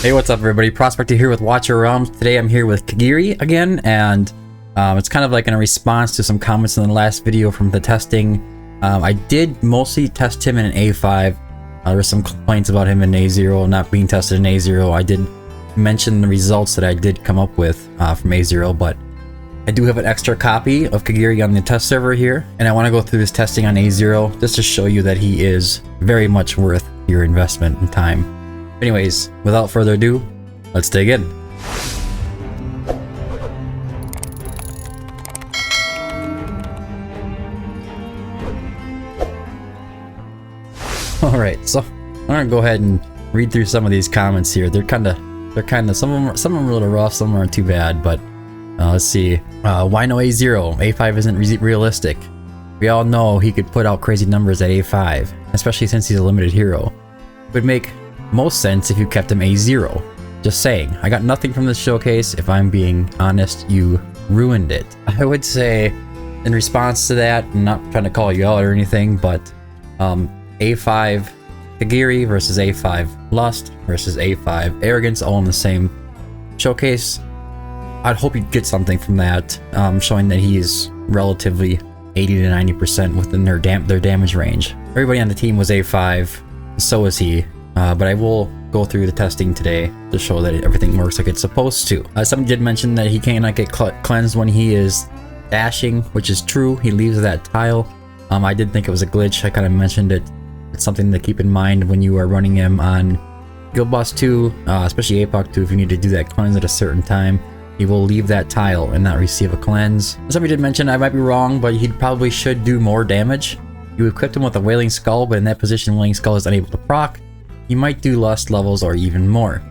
Hey, what's up everybody? Prospector here with Watcher Realms. Today I'm here with Kigiri again, and it's kind of like in a response to some comments in the last video from the testing. I did mostly test him in an A5. There were some complaints about him in A0 not being tested in A0. I did mention the results that I did come up with from A0, but I do have an extra copy of Kagiri on the test server here, and I want to go through this testing on A0 just to show you that he is very much worth your investment and time. Anyways, without further ado, let's dig in. Alright, so I'm gonna go ahead and read through some of these comments here. They're kinda some of them are a little rough, some aren't too bad, but let's see. Why no A0? A5 isn't realistic. We all know he could put out crazy numbers at A5, especially since he's a limited hero. It would make most sense if you kept him A0. Just saying. I got nothing from this showcase. If I'm being honest, you ruined it. I would say, in response to that, I'm not trying to call you out or anything, but A5 Kagiri versus A5 Lust versus A5 Arrogance, all in the same showcase. I'd hope you'd get something from that, showing that he is relatively 80 to 90% within their damage range. Everybody on the team was A5, so is he. But I will go through the testing today to show that everything works like it's supposed to. Someone did mention that he cannot get cleansed when he is dashing, which is true. He leaves that tile. I did think it was a glitch. I kind of mentioned it. It's something to keep in mind when you are running him on Guild Boss 2, especially APOC 2. If you need to do that cleanse at a certain time, he will leave that tile and not receive a cleanse. Somebody did mention, I might be wrong, but he probably should do more damage. You equipped him with a Wailing Skull, but in that position, Wailing Skull is unable to proc. He might do Lust levels or even more.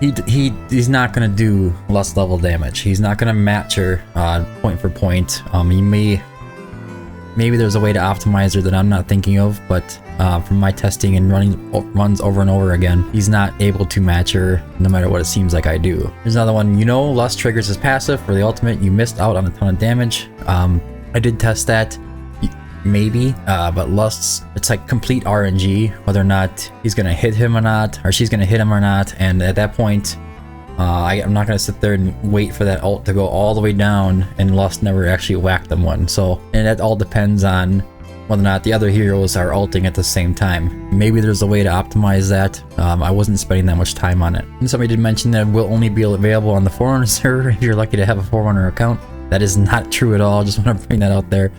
He's not going to do Lust level damage. He's not going to match her point for point. Maybe there's a way to optimize her that I'm not thinking of, but from my testing and runs over and over again, he's not able to match her no matter what it seems like I do. Here's another one. You know, Lust triggers his passive for the ultimate. You missed out on a ton of damage. I did test that. Maybe, but Lust's, it's like complete RNG, whether or not he's gonna hit him or not, or she's gonna hit him or not, and at that point, I'm not gonna sit there and wait for that ult to go all the way down, and Lust never actually whacked them one. So, and that all depends on whether or not the other heroes are ulting at the same time. Maybe there's a way to optimize that. I wasn't spending that much time on it. And somebody did mention that it will only be available on the Forerunner server if you're lucky to have a Forerunner account. That is not true at all. Just want to bring that out there.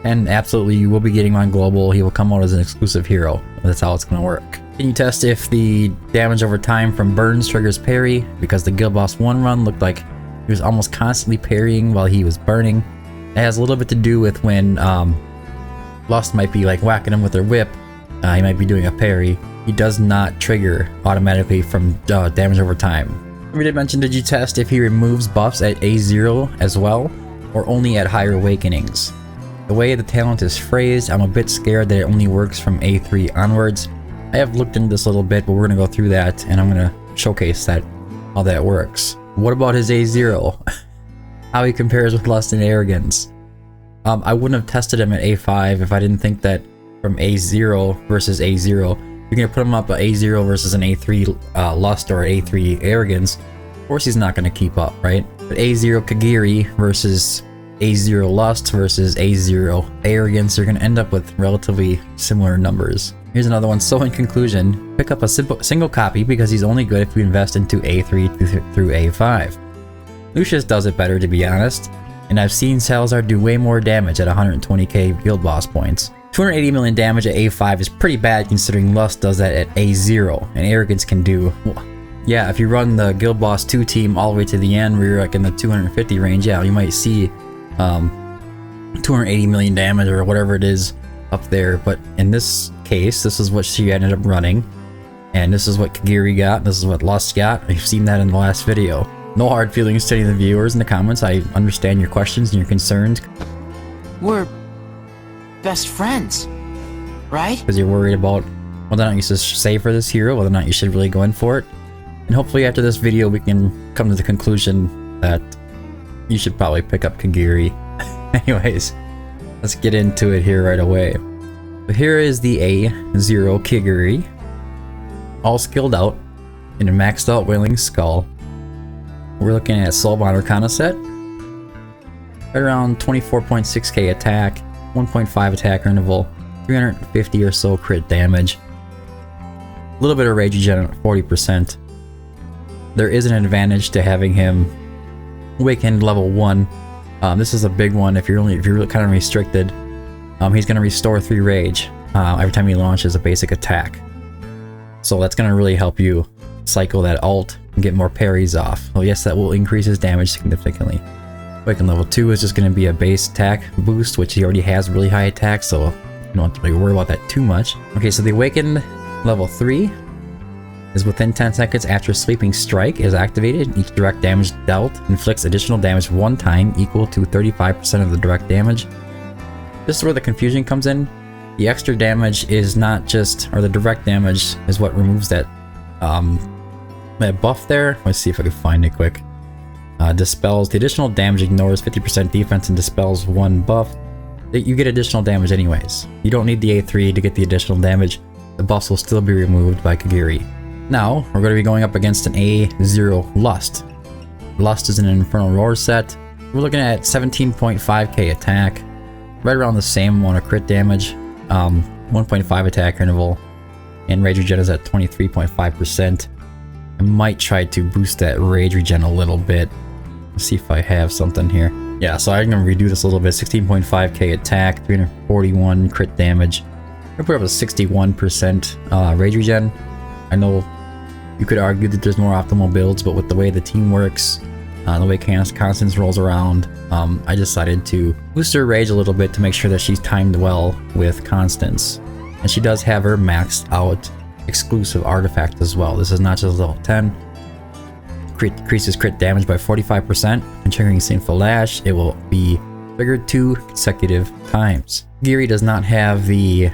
And absolutely, you will be getting him on global. He will come out as an exclusive hero. That's how it's going to work. Can you test if the damage over time from burns triggers parry? Because the Guild Boss 1 run looked like he was almost constantly parrying while he was burning. It has a little bit to do with when Lust might be like whacking him with her whip. He might be doing a parry. He does not trigger automatically from damage over time. We did mention, did you test if he removes buffs at A0 as well, or only at higher awakenings? The way the talent is phrased, I'm a bit scared that it only works from A3 onwards. I have looked into this a little bit, but we're going to go through that, and I'm going to showcase that how that works. What about his A0? How he compares with Lust and Arrogance? I wouldn't have tested him at A5 if I didn't think that from A0 versus A0, you're going to put him up at A0 versus an A3 Lust or A3 Arrogance. Of course he's not going to keep up, right? But A0 Kagiri versus A0 Lust versus A0 Arrogance, you're going to end up with relatively similar numbers. Here's another one. So in conclusion, pick up a single copy because he's only good if you invest into A3 through A5. Lucius does it better, to be honest, and I've seen Salazar do way more damage at 120k Guild Boss points. 280 million damage at A5 is pretty bad considering Lust does that at A0, and Arrogance can do... Yeah, if you run the Guild Boss 2 team all the way to the end where you're like in the 250 range, yeah, you might see 280 million damage or whatever it is up there, but in this case, this is what she ended up running, and this is what Kagiri got, this is what Lust got. You've seen that in the last video. No hard feelings to any of the viewers in the comments. I understand your questions and your concerns. We're best friends, right? Because you're worried about whether or not you should save for this hero, whether or not you should really go in for it. And hopefully after this video we can come to the conclusion that you should probably pick up Kigiri. Anyways, let's get into it here right away. So here is the A0 Kigiri. all skilled out in a maxed out Wailing Skull. We're looking at Soulbond Arcana set. Right around 24.6k attack, 1.5 attack interval, 350 or so crit damage. A little bit of rage regen at 40%. There is an advantage to having him awakened level 1. This is a big one if you're kind of restricted. He's going to restore 3 rage every time he launches a basic attack. So that's going to really help you cycle that ult and get more parries off. Well, yes, that will increase his damage significantly. Awakened level 2 is just going to be a base attack boost, which he already has really high attack, so you don't have to really worry about that too much. Okay, so the Awakened level 3 is within 10 seconds after Sleeping Strike is activated. Each direct damage dealt inflicts additional damage 1 time equal to 35% of the direct damage. This is where the confusion comes in. The extra damage is not just, or the direct damage is what removes that that buff there. Let's see if I can find it quick. Dispels the additional damage, ignores 50% defense, and dispels 1 buff. You get additional damage anyways. You don't need the A3 to get the additional damage. The buffs will still be removed by Kagiri. Now, we're going to be going up against an A0 Lust. Lust is an Infernal Roar set. We're looking at 17.5k attack, right around the same amount of crit damage, 1.5 attack interval, and rage regen is at 23.5%. I might try to boost that rage regen a little bit. Let's see if I have something here. Yeah, so I'm going to redo this a little bit. 16.5k attack, 341 crit damage. I'm going to put up a 61% rage regen. I know you could argue that there's more optimal builds, but with the way the team works, the way Constance rolls around, I decided to boost her rage a little bit to make sure that she's timed well with Constance. And she does have her maxed out exclusive artifact as well. This is not just level 10. Increases crit damage by 45%, and triggering Sinful Lash, it will be triggered 2 consecutive times. Kagiri does not have the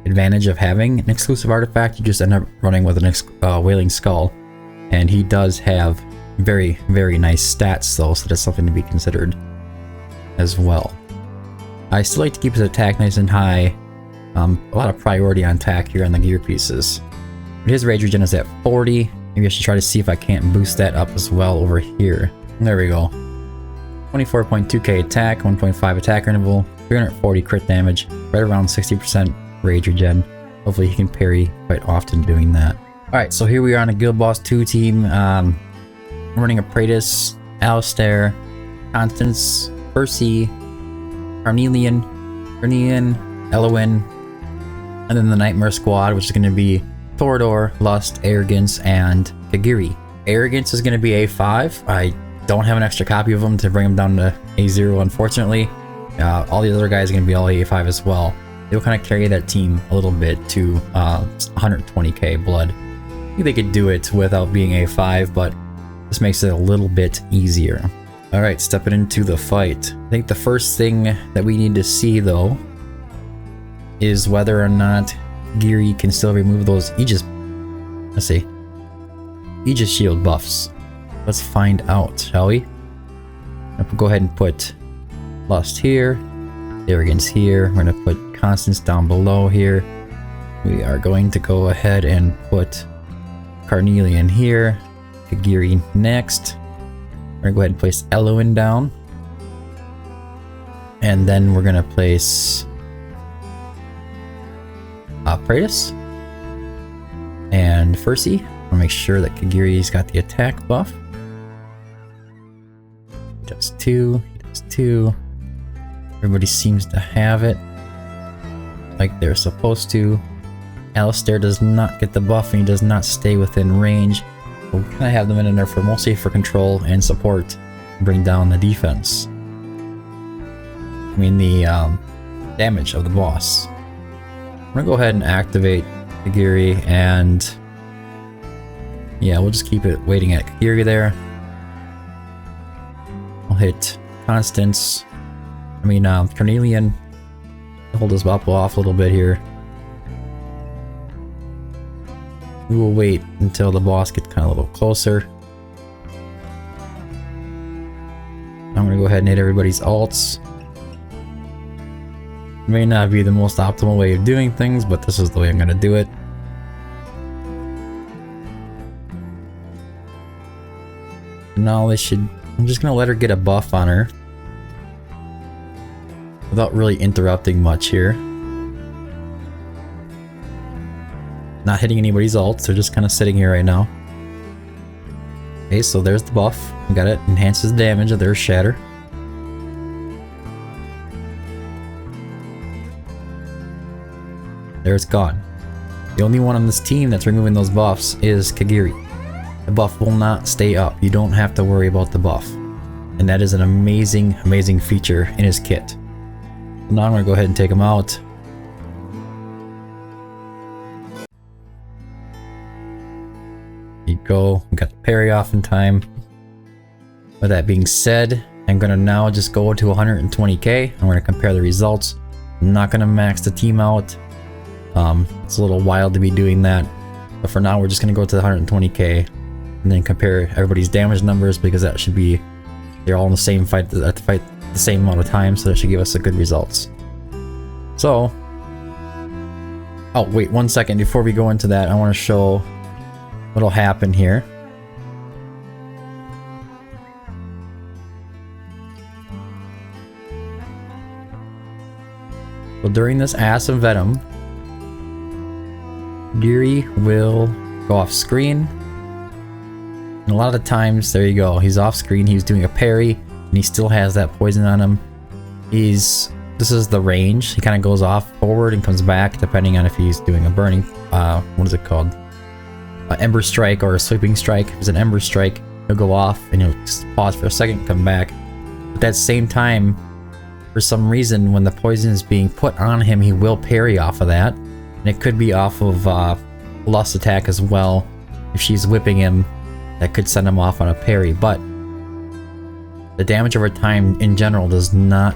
advantage of having an exclusive artifact. You just end up running with an Wailing Skull, and he does have very, very nice stats though, so that's something to be considered as well. I still like to keep his attack nice and high. A lot of priority on attack here on the gear pieces. But his rage regen is at 40. Maybe I should try to see if I can't boost that up as well over here. There we go. 24.2k attack, 1.5 attack interval, 340 crit damage, right around 60% rage regen. Hopefully he can parry quite often doing that. Alright, so here we are on a Guild Boss 2 team. Running a Praetus, Alistair, Constance, Percy, Carnelian, Elowin, and then the Nightmare Squad, which is going to be Torador, Lust, Arrogance, and Kagiri. Arrogance is going to be A5. I don't have an extra copy of him to bring him down to A0, unfortunately. All the other guys are going to be all A5 as well. They'll kind of carry that team a little bit to 120k blood. I think they could do it without being A5, but this makes it a little bit easier. Alright, stepping into the fight. I think the first thing that we need to see, though, is whether or not Kagiri can still remove those Aegis shield buffs. Let's find out, shall we? I'll go ahead and put Lust here, Arrogance here. We're going to put Constance down below here. We are going to go ahead and put Carnelian here, Kagiri next. We're going to go ahead and place Elowin down. And then we're going to place Praetus and Percy. I'll make sure that Kagiri's got the attack buff. He does 2, he does 2. Everybody seems to have it like they're supposed to. Alistair does not get the buff and he does not stay within range. We'll kind of have them in there for mostly for control and support, bring down the defense. I mean the damage of the boss. I'm gonna go ahead and activate Kagiri, and yeah, we'll just keep it waiting at Kagiri there. I'll hit Constance. Carnelian. Hold his bopple off a little bit here. We will wait until the boss gets kind of a little closer. I'm gonna go ahead and hit everybody's ults. May not be the most optimal way of doing things, but this is the way I'm gonna do it. Now they should... I'm just gonna let her get a buff on her. Without really interrupting much here. Not hitting anybody's ults, they're just kind of sitting here right now. Okay, so there's the buff. We got it. Enhances the damage of their shatter. There it's gone. The only one on this team that's removing those buffs is Kagiri. The buff will not stay up. You don't have to worry about the buff. And that is an amazing, amazing feature in his kit. Now I'm going to go ahead and take him out. There you go. We got the parry off in time. With that being said, I'm going to now just go to 120k. I'm going to compare the results. I'm not going to max the team out. It's a little wild to be doing that. But for now, we're just going to go to the 120k. And then compare everybody's damage numbers, because that should be... They're all in the same fight, the same amount of time, so that should give us a good results. So... Oh, wait 1 second. Before we go into that, I want to show what'll happen here. So during this Ass and Venom, Kagiri will go off screen. And a lot of the times, there you go, he's off screen, he's doing a parry, and he still has that poison on him. This is the range. He kind of goes off forward and comes back, depending on if he's doing a burning, what is it called? Ember strike or a sweeping strike. If it's an ember strike, he'll go off and he'll just pause for a second, come back. At that same time, for some reason, when the poison is being put on him, he will parry off of that. And it could be off of Lust attack as well. If she's whipping him, that could send him off on a parry. But the damage over time in general does not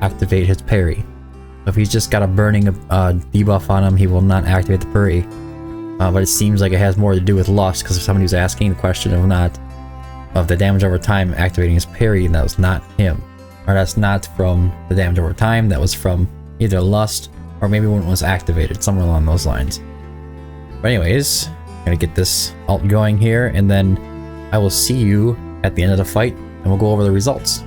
activate his parry. So if he's just got a burning debuff on him, he will not activate the parry. But it seems like it has more to do with Lust, because if somebody was asking the question of the damage over time activating his parry, and that was not him. Or that's not from the damage over time, that was from either Lust or maybe when it was activated, somewhere along those lines. But anyways, I'm gonna get this ult going here, and then I will see you at the end of the fight, and we'll go over the results.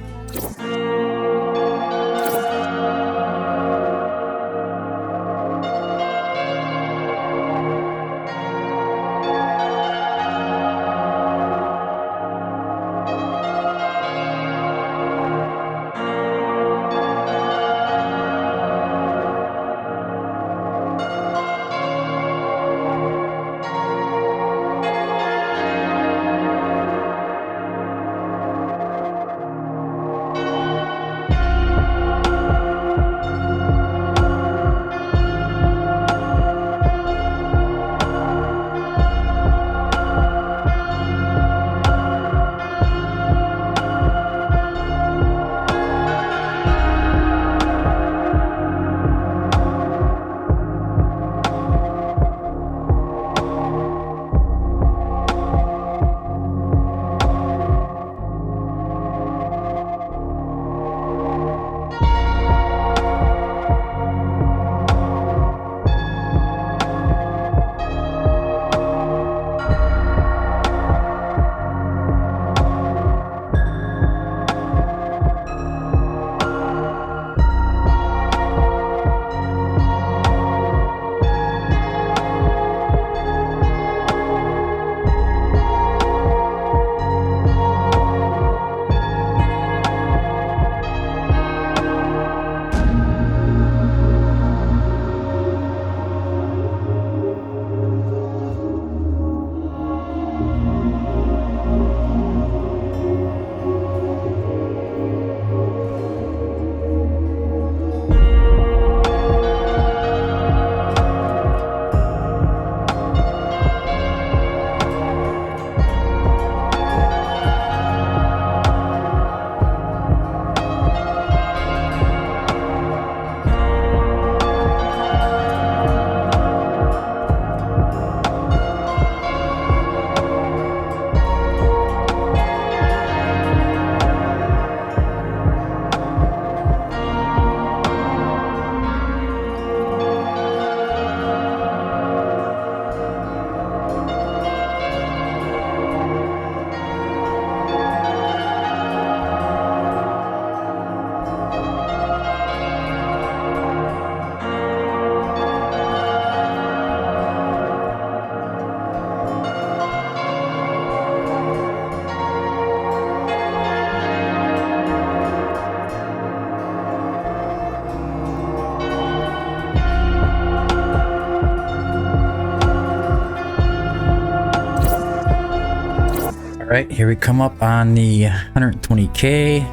Alright, here we come up on the 120k.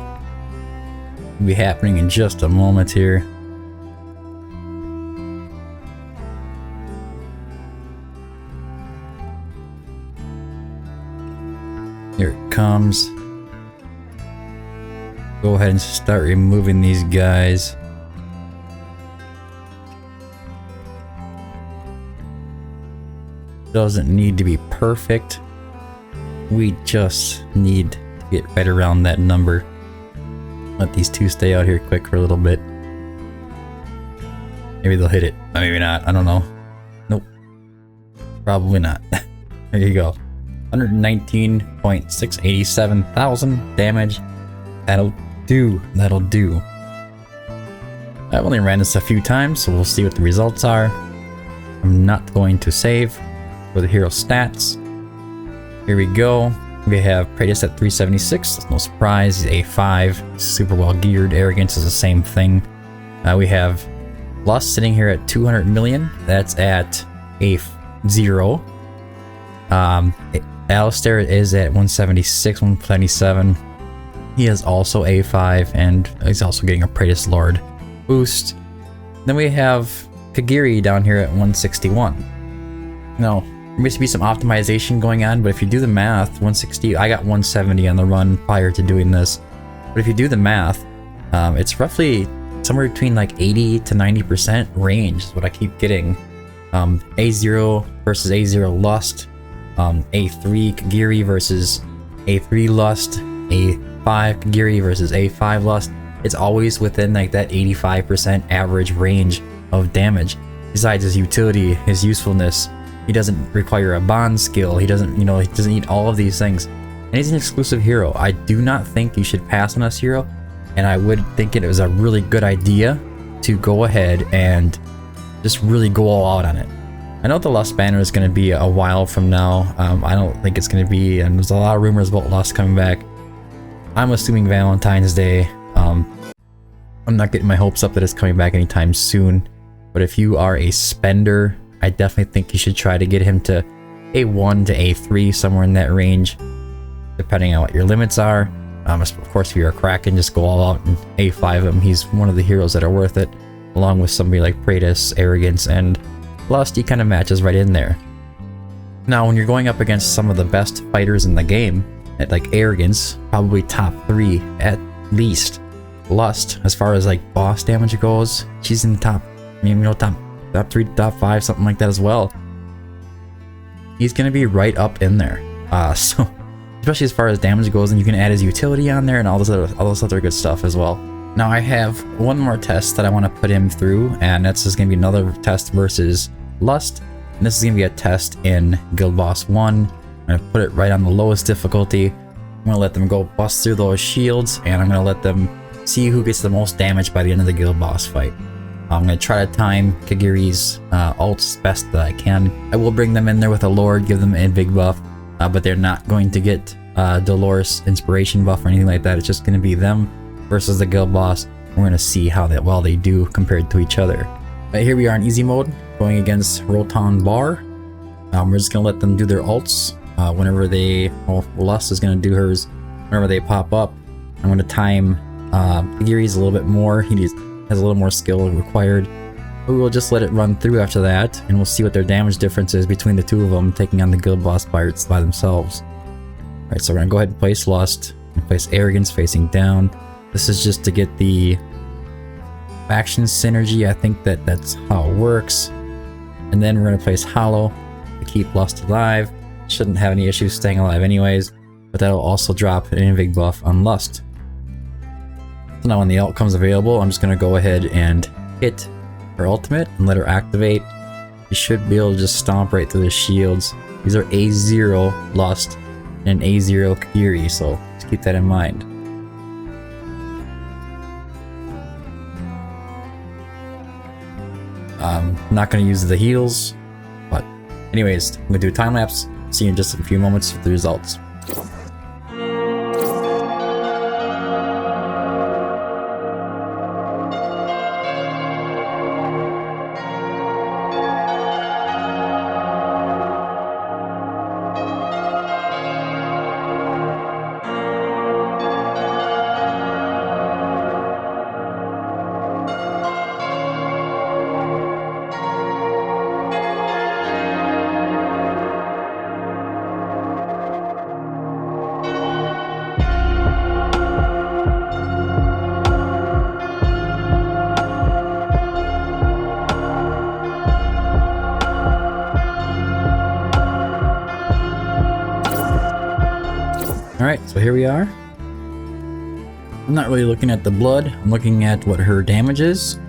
Will be happening in just a moment here. Here it comes. Go ahead and start removing these guys. Doesn't need to be perfect. We just need to get right around that number. Let these two stay out here quick for a little bit. Maybe they'll hit it. Maybe not. I don't know. Nope. Probably not. There you go. 119.687 thousand damage. That'll do. That'll do. I've only ran this a few times, so we'll see what the results are. I'm not going to save for the hero stats. Here we go. We have Praetus at 376. That's no surprise. He's A5. Super well geared. Arrogance is the same thing. We have Lust sitting here at 200 million. That's at A0. Alistair is at 176, 177. He is also A5, and he's also getting a Praetus Lord boost. Then we have Kagiri down here at 161. Now, there needs to be some optimization going on, but if you do the math, 160, I got 170 on the run prior to doing this. But if you do the math, it's roughly somewhere between like 80 to 90% range is what I keep getting. A0 versus A0 Lust, A3 Kagiri versus A3 Lust, A5 Kagiri versus A5 Lust. It's always within like that 85% average range of damage. Besides his utility, his usefulness, he doesn't require a bond skill. He doesn't, he doesn't need all of these things. And he's an exclusive hero. I do not think you should pass on this hero, and I would think it was a really good idea to go ahead and just really go all out on it. I know the Lust banner is going to be a while from now. I don't think it's going to be, and there's a lot of rumors about Lust coming back. I'm assuming Valentine's Day. I'm not getting my hopes up that it's coming back anytime soon, but if you are a spender, I definitely think you should try to get him to A1 to A3, somewhere in that range, depending on what your limits are. Of course, if you're a Kraken, just go all out and A5 him. He's one of the heroes that are worth it, along with somebody like Praetus, Arrogance, and Lust. He kind of matches right in there. Now, when you're going up against some of the best fighters in the game, like Arrogance, probably top 3 at least. Lust, as far as like boss damage goes, she's in the top, top 3, top 5, something like that as well. He's gonna be right up in there. So especially as far as damage goes, and you can add his utility on there and all this other good stuff as well. Now I have one more test that I want to put him through, and that's just gonna be another test versus Lust. And this is gonna be a test in Guild Boss 1. I'm gonna put it right on the lowest difficulty. I'm gonna let them go bust through those shields, and I'm gonna let them see who gets the most damage by the end of the Guild Boss fight. I'm going to try to time Kagiri's ults best that I can. I will bring them in there with a Lord, give them a big buff, but they're not going to get Dolores Inspiration buff or anything like that. It's just going to be them versus the Guild Boss. We're going to see how well they do compared to each other. Right, here we are in easy mode, going against Rotan Bar. We're just going to let them do their ults whenever they... Well, Lust is going to do hers whenever they pop up. I'm going to time Kagiri's a little bit more. He has a little more skill required. But we will just let it run through after that, and we'll see what their damage difference is between the two of them taking on the Guild Boss pirates by themselves. Alright, so we're going to go ahead and place Lust, and place Arrogance facing down. This is just to get the faction synergy. I think that's how it works. And then we're going to place Hollow to keep Lust alive. Shouldn't have any issues staying alive anyways, but that'll also drop an invig buff on Lust. So now when the ult comes available, I'm just going to go ahead and hit her ultimate and let her activate. You should be able to just stomp right through the shields. These are A0 Lust and A0 Kagiri, so just keep that in mind. I'm not going to use the heals, but anyways, I'm going to do a time lapse. See you in just a few moments with the results. so here we are. I'm not really looking at the blood. I'm looking at what her damage is.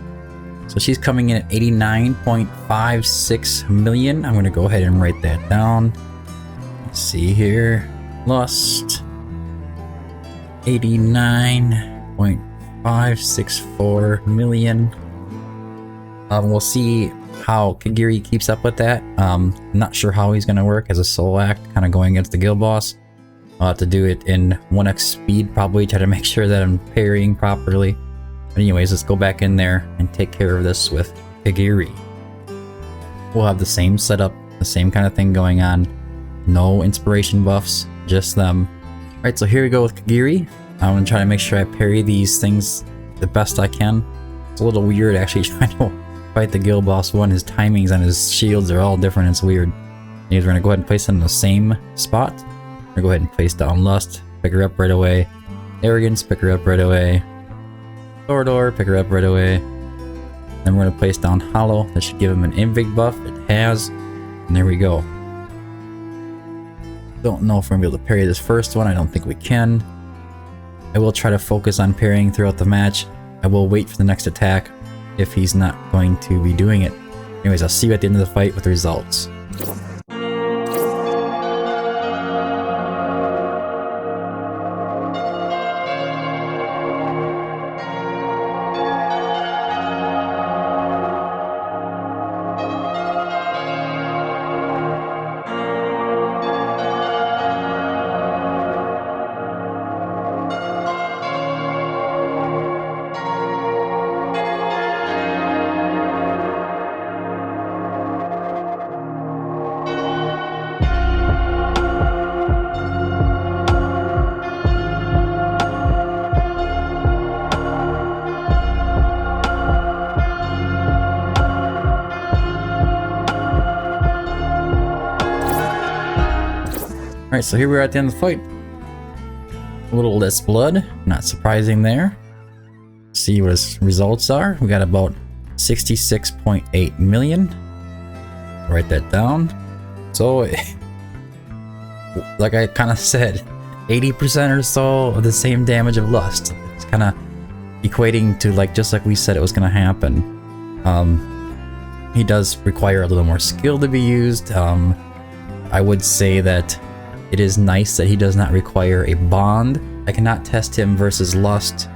So she's coming in at 89.56 million. I'm going to go ahead and write that down. Let's see here. Lust. 89.564 million. We'll see how Kigiri keeps up with that. I'm not sure how he's going to work as a solo act, kind of going against the guild boss. I'll have to do it in 1x speed, probably try to make sure that I'm parrying properly. But anyways, let's go back in there and take care of this with Kagiri. We'll have the same setup, the same kind of thing going on. No inspiration buffs, just them. Alright, so here we go with Kagiri. I'm going to try to make sure I parry these things the best I can. It's a little weird actually trying to fight the guild boss one. His timings on his shields are all different. It's weird. Anyways, we're going to go ahead and place them in the same spot. We're going to go ahead and place down Lust. Pick her up right away. Arrogance, pick her up right away. Corridor, pick her up right away. Then we're going to place down Hollow. That should give him an Invig buff. It has. And there we go. Don't know if we're going to be able to parry this first one. I don't think we can. I will try to focus on parrying throughout the match. I will wait for the next attack if he's not going to be doing it. Anyways, I'll see you at the end of the fight with the results. Alright, so here we are at the end of the fight. A little less blood, not surprising there. See what his results are. We got about 66.8 million. Write that down. So, like I kind of said, 80% or so of the same damage of Lust. It's kind of equating to like just like we said it was going to happen. He does require a little more skill to be used. I would say that it is nice that he does not require a bond. I cannot test him versus Lust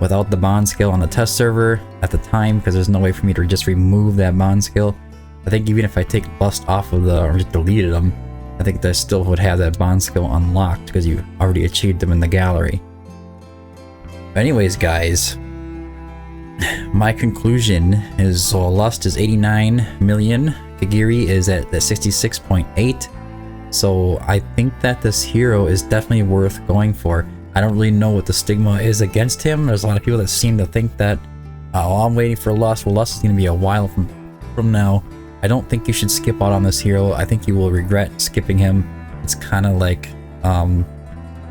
without the bond skill on the test server at the time because there's no way for me to just remove that bond skill. I think even if I take Lust off of or just deleted him, I think that I still would have that bond skill unlocked because you already achieved them in the gallery. But anyways, guys, my conclusion is so Lust is 89 million, Kagiri is at 66.8. So I think that this hero is definitely worth going for. I don't really know what the stigma is against him. There's a lot of people that seem to think that, oh, I'm waiting for Lust. Well, Lust is going to be a while from now. I don't think you should skip out on this hero. I think you will regret skipping him. It's kind of like, you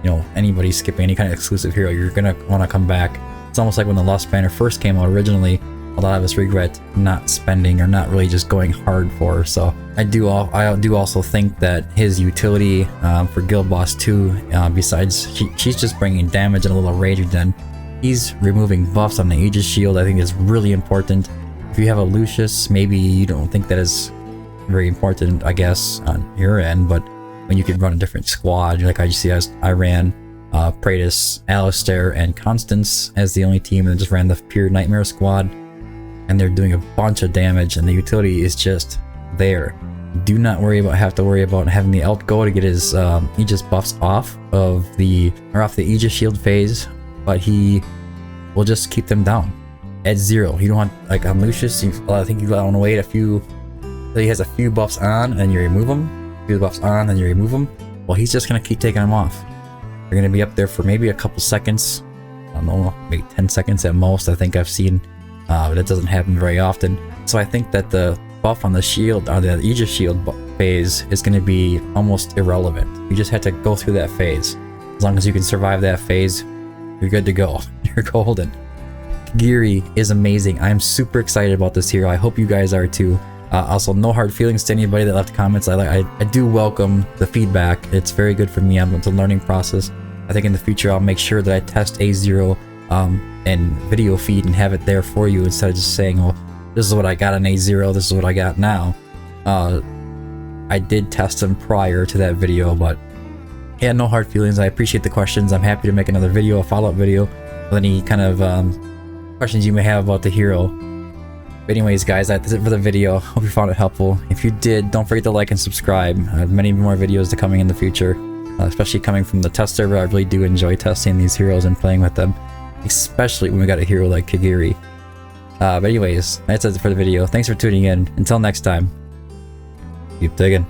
know, anybody skipping any kind of exclusive hero, you're going to want to come back. It's almost like when the Lust banner first came out originally. A lot of us regret not spending or not really just going hard for her. So I do also think that his utility for Guild Boss 2, besides she's just bringing damage and a little rage regen, he's removing buffs on the Aegis shield. I think is really important. If you have a Lucius, maybe you don't think that is very important, I guess, on your end, but when you could run a different squad, like I ran Praetus, Alistair, and Constance as the only team, and then just ran the pure Nightmare squad. And they're doing a bunch of damage, and the utility is just there. Do not have to worry about having the Elk go to get his Aegis buffs off the Aegis shield phase, but he will just keep them down at 0. You don't want, like on Lucius, I think you want to wait till he has a few buffs on, and you remove them. A few buffs on, and you remove them. Well, he's just gonna keep taking them off. They're gonna be up there for maybe a couple seconds. I don't know, maybe 10 seconds at most. I think I've seen. But it doesn't happen very often. So I think that the buff on the shield, or the Aegis shield phase, is going to be almost irrelevant. You just have to go through that phase. As long as you can survive that phase, you're good to go. You're golden. Kagiri is amazing. I'm super excited about this hero. I hope you guys are too. Also, no hard feelings to anybody that left comments. I do welcome the feedback. It's very good for me. It's a learning process. I think in the future I'll make sure that I test A0 and video feed and have it there for you instead of just saying, well, this is what I got on A0, this is what I got now. I did test them prior to that video, but yeah, no hard feelings. I appreciate the questions. I'm happy to make another video, a follow-up video, with any kind of questions you may have about the hero. But anyways, guys, that's it for the video. Hope you found it helpful. If you did, don't forget to like and subscribe. I have many more videos to coming in the future, especially coming from the test server. I really do enjoy testing these heroes and playing with them, especially when we got a hero like Kigiri. But anyways, that's it for the video. Thanks for tuning in. Until next time, keep digging.